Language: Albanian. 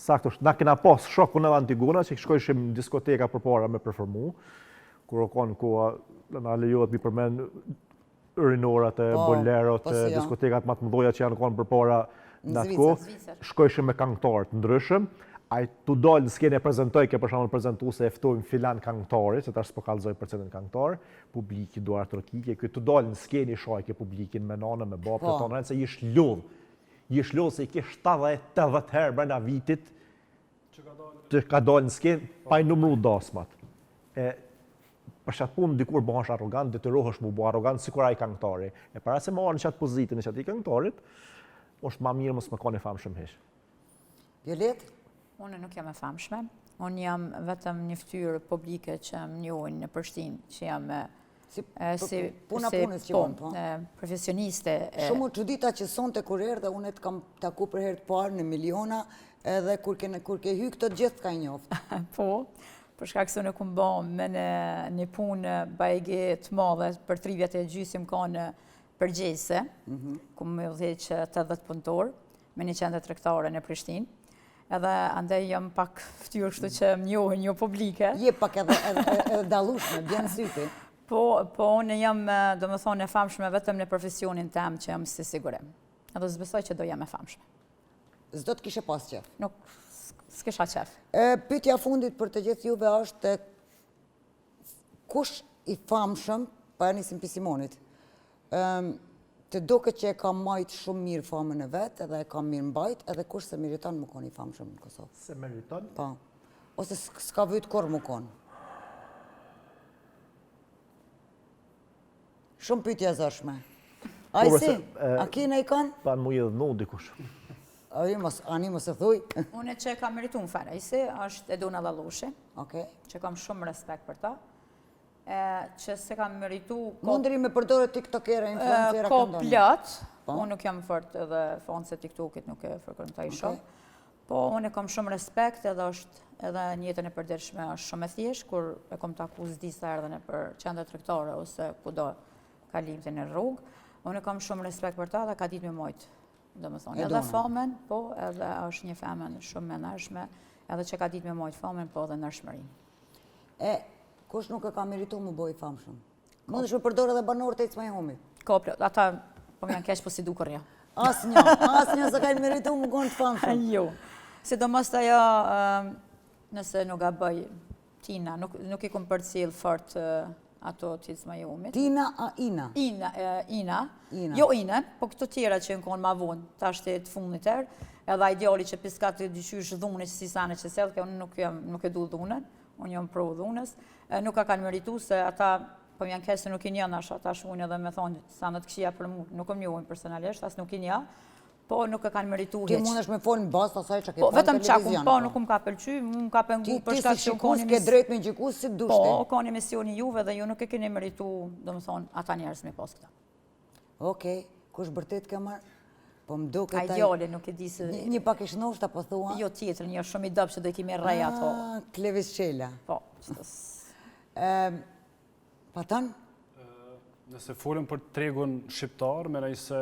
Sakto, na kena pas shokun edhe Antigona, që shkojshim në diskoteka përpara me performu, kur o konë koha, na lejohet mi përmen urinorat e bolerot, diskotekat më të mëdhoja që janë konë përpara në atë kohë, shkojshim me këngëtarë të ndryshëm, ai tu dalë në skenë e prezentoj, ke për shembull prezentu se eftojmë filan këngëtari, se tash s'po kallëzoj përcentin këngëtar, publiki duar trokike, ky tu dalë në skenë i shoj ke publikin me nanën, me babën tonë, se ish lodh. Ish lodh se i ke 70-80 herë brenda vitit që ka dalë në skenë, pa i numru dasmat. Për çat punë dikur bëhesh arrogant, detyrohesh mu bë arrogant sikur ai këngëtari. E para se marrën çat pozitën e çatij këngëtarit, është më mirë mos më koni famshëm hiç. Violet? Unë nuk jam e famshme. Unë jam vetëm një fytyrë publike që më njohin në Prishtinë, që jam si puna punës që po. Profesioniste. Shumë çudita që sonte kur erdhe, unë të kam taku për herë të parë në miliona, edhe kur ke hy këto gjithë ka njoftë. Po, për shkak se unë kam bën me një punë bajge të madhe për 3 vjet e gjysmë ka në përgjegjëse, ku më udhëheq 80 punëtor me një qendër tregtare në Prishtinë. Edhe andaj jam pak fytyrë kështu që më njohin jo publike. Je pak edhe dallueshme, bjen syti. Po unë jam domethënë e famshme vetëm në profesionin tim që jam si sigurim. Edhe s'besoj që do jam e famshme. S'do të kishe pas qef? Nuk, s'kisha qef. Pyetja fundit për të gjithë juve është kush i famshëm, pa nisim pi Simonit, të duket që e ka majt shumë mirë famën e vetë, edhe e ka mirë mbajt, edhe kush se meriton më konë i famshëm në Kosovë. Se meriton? Po. Ose s'ka vyt kur më konë. Shumë pyetja zëshme. A i si? A kina i kanë? Pan mu i dhënu dikush. Ani mos e thuj. Unë që kam merituar në fare, si është Edona Lalloshi, që kam shumë respekt për ta, që se kam meritu... Mundri me përdore tiktokera, influencera ko plot, unë nuk jam fort edhe fanë se tiktokit nuk e frekventaj shumë, po unë e kam shumë respekt edhe është edhe njëtën e përdershme është shumë e thjesht, kur e kom taku s'disa edhe në për qendër tregtare ose kudo kalimte në rrugë, unë e kam shumë respekt për ta dhe ka ditë me mojtë, do më thonë. Edhe famen, po, edhe është një femen shumë me nërshme, edhe që ka ditë me mojtë famen, po edhe nërshmërin. Kush nuk e ka meritu më boj famshëm? Mund është me përdore dhe banorë të icma i humi? Koplo, ata po më janë keq po si dukur jo. Asnjë se ka meritu më konë të famshëm? Jo. Sidomos ajo, nëse nuk a bëj Tina, nuk i kom përcjell fort ato të icma i humit. Tina a Ina? Ina. Jo Ina, po këto tjera që në konë ma vonë, ta është të fundit erë, edhe ideali që piskat të dyqysh dhune që si sane që selke, unë nuk e du dhunën, unë jam pro dhunës, nuk ka kanë meritu se ata, po më janë keq se nuk i njën asha, ata shmujnë edhe me thonë sa në të këshia për mu, nuk më njohin personalisht, as nuk i njën, po nuk e kanë meritu heq. Ti mund është me folë në bas, asaj që ke po, pa në televizion. Vetëm televizion. po, nuk më ka pëlqy, më ka pengu për shkak që koni ke drejt me gjikus si dushti. Po, ka një emisioni juve dhe ju nuk e keni meritu, do më thonë, ata njerës me pas këta. Okej, kush bërtet ke marë? Po më duke taj... Ideale nuk e di se... Një pak ish noshta po thua? Jo tjetër, një shumë i dëpë që do i kemi rrej ato. Klevis Qela. Po, qëtës. Patan? Nëse folim për tregun shqiptar, me se